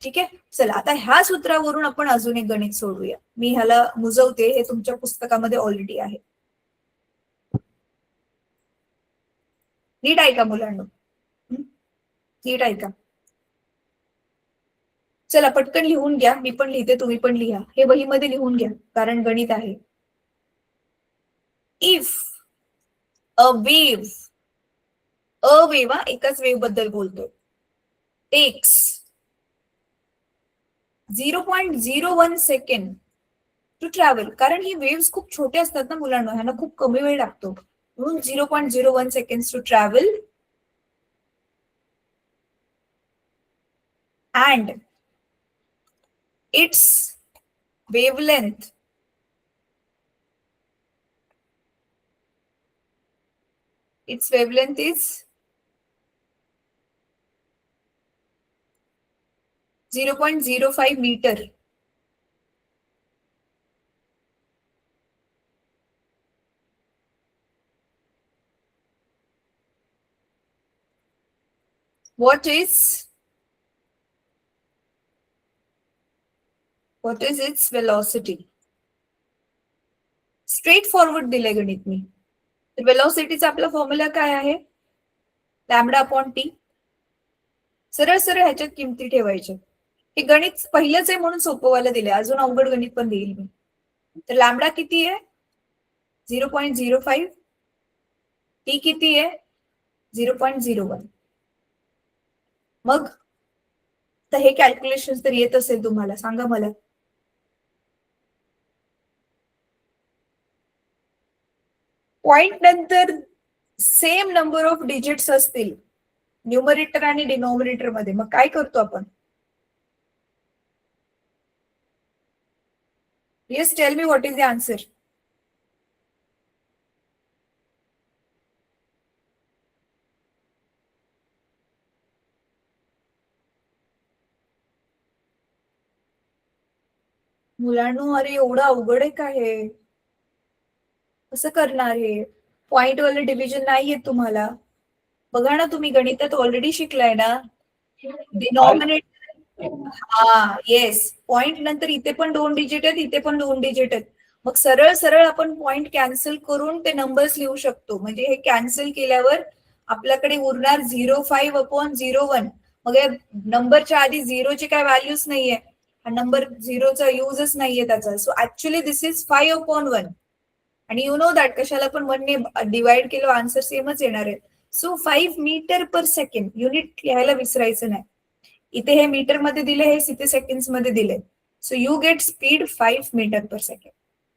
ठीक आहे. चला आता ह्या सूत्रावरून आपण अजून एक गणित सोडवूया. मी ह्याला मुजवते, हे तुमच्या पुस्तकामध्ये ऑलरेडी आहे. नीट ऐका मुलांना, नीट ऐका. चला पटकन लिहून घ्या. मी पण लिहिते, तुम्ही पण लिहा. हे वहीमध्ये लिहून घ्या कारण गणित आहे. इफ अ वेव्ह, एकाच वेव्ह बद्दल बोलतोय, टेक्स 0.01 सेकंड टू ट्रॅव्हल. कारण ही वेव्स खूप छोटे असतात ना मुलांना, ह्यांना खूप कमी वेळ लागतो. म्हणून 0.01 second to travel and its wavelength is 0.05 meter. What is its velocity? Straight forward दिलंय गणित मी. तर वेलॉसिटीचा आपला फॉर्म्युला काय आहे? Lambda upon T. सरळ सरळ ह्याच्यात किमती ठेवायच्या. हे गणित पहिलंच आहे म्हणून सोपंवाला दिलंय, अजून अवघड गणित पण देईल मी. तर लॅम्बडा किती आहे? 0.05. टी किती आहे? 0.01. मग तर हे कॅल्क्युलेशन तर येत असेल तुम्हाला, सांगा मला. पॉइंट नंतर सेम नंबर ऑफ डिजिट्स असतील न्यूमरेटर आणि डिनॉमिनेटर मध्ये, मग काय करतो आपण? Yes, tail me what is the answer. मुलांनो, अरे एवढं अवघड आहे का हे? कसं करणार हे? पॉइंट वाले डिव्हिजन नाहीये तुम्हाला. बघा ना, तुम्ही गणितात ऑलरेडी शिकलाय ना. डिनॉमिनेटर, हा येस, पॉइंट नंतर इथे पण 2 डिजिट आहेत, इथे पण 2 डिजिट आहेत. मग सरळ सरळ आपण पॉइंट कॅन्सल करून ते नंबर्स लिहू शकतो. म्हणजे हे कॅन्सल केल्यावर आपल्याकडे उरणार 0.5/01. मग या नंबरच्या आधी झिरोची काय व्हॅल्यूच नाहीये, हा नंबर झिरोचा युजच नाहीये त्याचा. So actually this is 5/1. आणि यू नो दॅट कशाला पण 1 ने डिवाइड केलं आन्सर सेमच येणार आहे. So 5 metre per second, unit लिहायला विसरायचं नाही. इथे हे मीटर मध्ये दिले, हे इथे सेकंड्स मध्ये दिले. So you get speed 5 metre per second.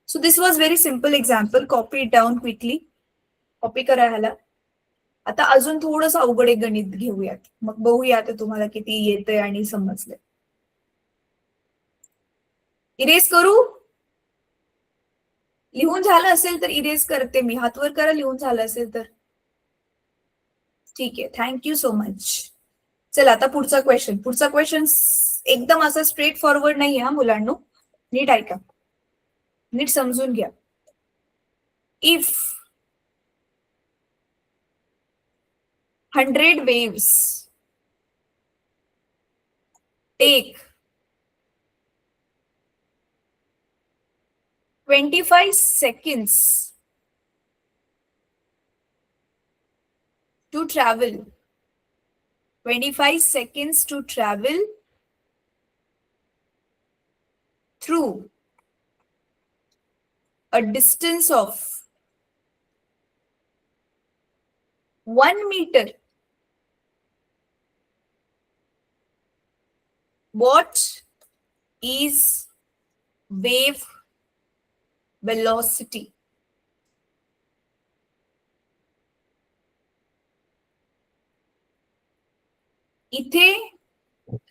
So this was very simple example. Copy it down quickly. Copy करा ह्याला. आता अजून थोडंसं अवघड एक गणित घेऊयात, मग बघूया आता तुम्हाला किती येतंय आणि समजलंय. इरेज करू? लिहून झालं असेल तर इरेज करते मी. हातवर करा लिहून झालं असेल तर. ठीक आहे, थँक्यू सो मच. चला आता पुढचा क्वेश्चन. पुढचा क्वेश्चन एकदम असं स्ट्रेट फॉरवर्ड नाही हा मुलांनो, नीट ऐका, नीट समजून घ्या. If 100 waves take 25 seconds to travel, 25 seconds to travel through a distance of 1 meter, what is wave velocity? इथे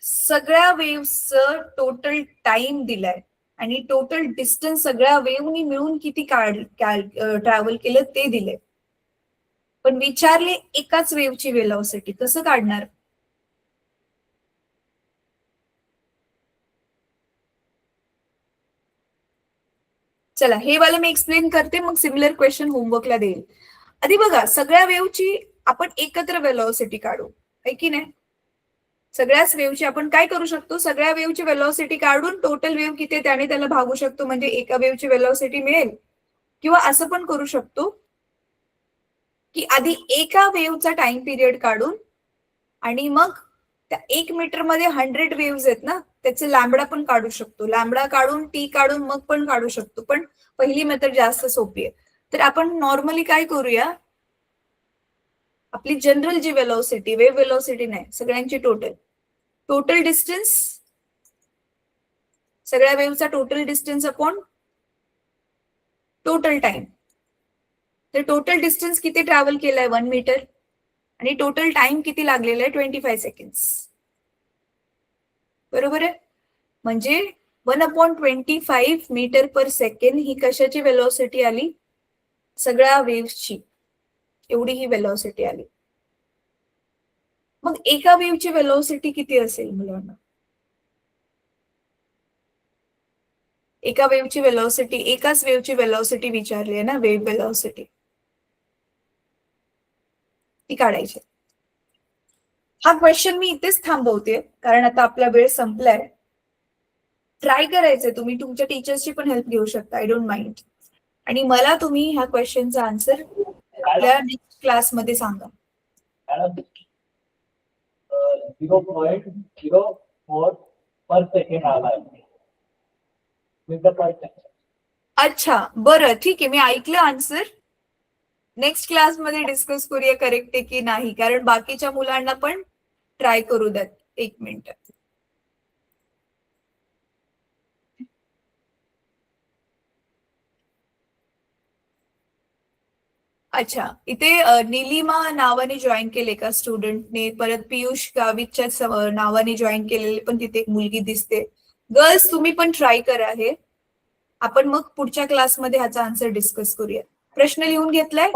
सगळ्या वेव्हचं टोटल टाइम दिलाय आणि टोटल डिस्टन्स सगळ्या वेव्हनी मिळून किती ट्रॅव्हल केलं ते दिलंय. पण विचारले एकाच वेव्हची वेलॉसिटी, कसं काढणार? चला हे वाला मी एक्सप्लेन करते, मग सिमिलर क्वेश्चन होमवर्कला देईल. आधी बघा, सगळ्या वेव्हची आपण एकत्र वेलॉसिटी काढू, है की नाही? सगळ्याच वेव्हची आपण काय करू शकतो? सगळ्या वेव्हची वेलॉसिटी काढून टोटल वेव्ह किती त्याने त्याला भागू शकतो, म्हणजे एका वेव्हची वेलॉसिटी मिळेल. किंवा असं पण करू शकतो की आधी एका वेव्हचा टाइम पिरियड काढून आणि मग त्या 1 मीटर मध्ये 100 वेव्हज आहेत ना, त्याचे लॅम्बडा पण काढू शकतो. लॅम्बडा काढून टी काढून मग पण काढू शकतो, पण पहिली मेथड जास्त सोपी आहे. तर आपण नॉर्मली काय करूया, आपली जनरल जी वेलॉसिटी, वेव्ह वेलॉसिटी नाही, सगळ्यांची टोटल डिस्टन्स, सगळ्या वेव्हचा total distance upon total time. तर टोटल डिस्टन्स किती ट्रॅव्हल केलाय? 1 मीटर. आणि टोटल टाइम किती लागलेला आहे? 25 सेकंड्स. बरोबर आहे? म्हणजे 1/25 मीटर पर सेकंड ही कशाची वेलॉसिटी आली? सगळ्या वेव्हची. एवढी ही वेलॉसिटी आली. मग एका वेव्हची वेलॉसिटी किती असेल मुलांना? एका वेव्हची वेलॉसिटी, एकाच वेव्हची वेलॉसिटी विचारली आहे ना, वेव्ह वेलॉसिटी ती काढायची. हा क्वेश्चन मी इथेच थांबवते कारण आता आपला वेळ संपलाय. ट्राय करायचंय, तुम्ही तुमच्या टीचर्सची पण हेल्प घेऊ शकता, आय डोंट माइंड. आणि मला तुम्ही ह्या क्वेश्चनचा आन्सर आपल्या नेक्स्ट क्लासमध्ये सांगा. मॅडम 0.04 पर सेकंड आलाय with the percent. अच्छा, बरं, ठीक आहे, मी ऐकलं आन्सर. नेक्स्ट क्लासमध्ये डिस्कस करूया करेक्ट आहे की नाही, कारण बाकीच्या मुलांना पण ट्राय करू द्यात. 1 मिनिट. अच्छा, इथे निलिमा नावाने जॉईन केले का स्टुडंटने, परत पियुष गावितच्या नावाने जॉईन केलेले पण तिथे एक मुलगी दिसते. गर्ल्स तुम्ही पण ट्राय करा हे. आपण मग पुढच्या क्लासमध्ये ह्याचा आन्सर डिस्कस करूया. प्रश्न लिहून घेतलाय?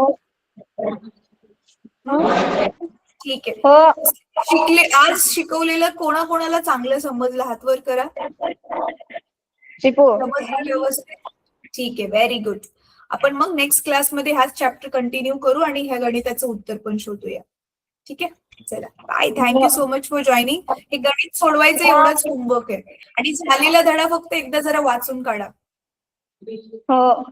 ठीक आहे. आज शिकवलेलं कोणाकोणाला चांगलं समजलं हातवर करा. समजलं व्यवस्थित? ठीक आहे, व्हेरी गुड. आपण मग नेक्स्ट क्लासमध्ये हाच चॅप्टर कंटिन्यू करू आणि ह्या गणिताचं उत्तर पण शोधूया. ठीक आहे, चला bye. Thank you so much for joining. हे गणित सोडवायचं एवढंच होमवर्क आहे आणि झालेला धडा फक्त एकदा जरा वाचून काढा. हो.